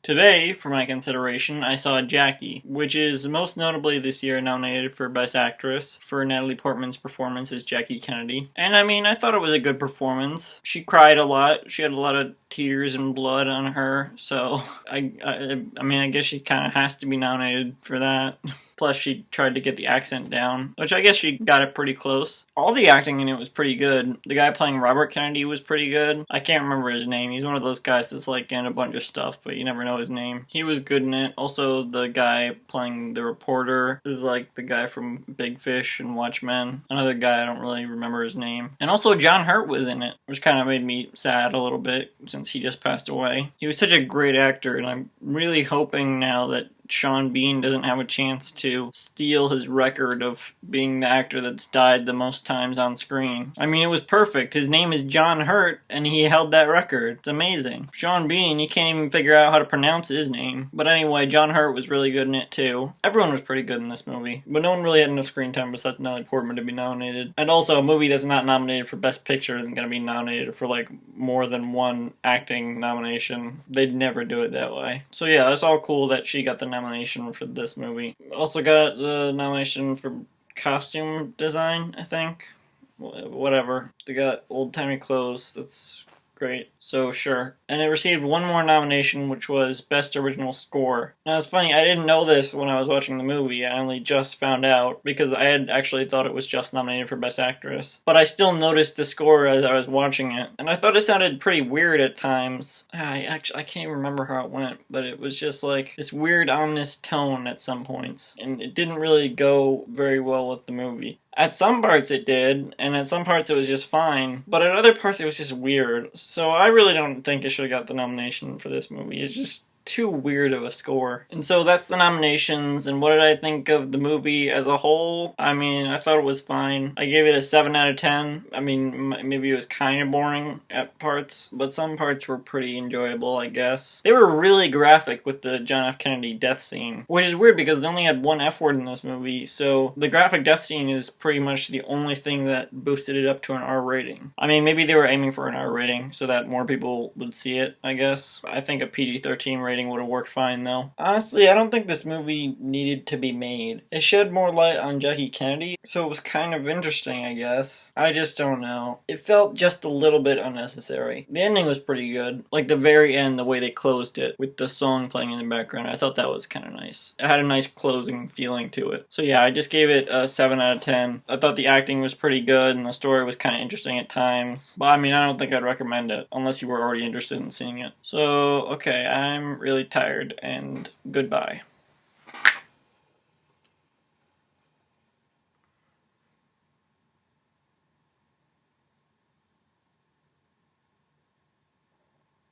Today, for my consideration, I saw Jackie, which is most notably this year nominated for Best Actress for Natalie Portman's performance as Jackie Kennedy. And I mean, I thought it was a good performance. She cried a lot. She had a lot of tears and blood on her, so I mean, I guess she kind of has to be nominated for that. Plus, she tried to get the accent down, which I guess she got it pretty close. All the acting in it was pretty good. The guy playing Robert Kennedy was pretty good. I can't remember his name. He's one of those guys that's like in a bunch of stuff, but you never know his name. He was good in it. Also, the guy playing the reporter is like the guy from Big Fish and Watchmen. Another guy, I don't really remember his name. And also, John Hurt was in it, which kind of made me sad a little bit since he just passed away. He was such a great actor, and I'm really hoping now that Sean Bean doesn't have a chance to steal his record of being the actor that's died the most times on screen. I mean, it was perfect. His name is John Hurt, and he held that record. It's amazing. Sean Bean, you can't even figure out how to pronounce his name. But anyway, John Hurt was really good in it too. Everyone was pretty good in this movie, but no one really had enough screen time besides Natalie Portman to be nominated. And also, a movie that's not nominated for Best Picture isn't going to be nominated for like more than one acting nomination. They'd never do it that way. So yeah, it's all cool that she got the nomination for this movie. Also got the nomination for costume design, I think. Whatever. They got old-timey clothes. That's great. So sure. And it received one more nomination, which was Best Original Score. Now it's funny, I didn't know this when I was watching the movie. I only just found out because I had actually thought it was just nominated for Best Actress. But I still noticed the score as I was watching it. And I thought it sounded pretty weird at times. I can't even remember how it went, but it was just like this weird ominous tone at some points. And it didn't really go very well with the movie. At some parts it did, and at some parts it was just fine, but at other parts it was just weird. So I really don't think it should have got the nomination for this movie. It's just too weird of a score. And so that's the nominations, and what did I think of the movie as a whole? I mean, I thought it was fine. I gave it a 7 out of 10. I mean, maybe it was kind of boring at parts, but some parts were pretty enjoyable, I guess. They were really graphic with the John F. Kennedy death scene, which is weird because they only had one F word in this movie, so the graphic death scene is pretty much the only thing that boosted it up to an R rating. I mean, maybe they were aiming for an R rating so that more people would see it, I guess. I think a PG-13 rating would have worked fine though. Honestly, I don't think this movie needed to be made. It shed more light on Jackie Kennedy, so it was kind of interesting, I guess. I just don't know. It felt just a little bit unnecessary. The ending was pretty good. Like the very end, the way they closed it with the song playing in the background, I thought that was kind of nice. It had a nice closing feeling to it. So yeah, I just gave it a 7 out of 10. I thought the acting was pretty good and the story was kind of interesting at times. But I mean, I don't think I'd recommend it unless you were already interested in seeing it. So, okay, I'm really tired, and goodbye.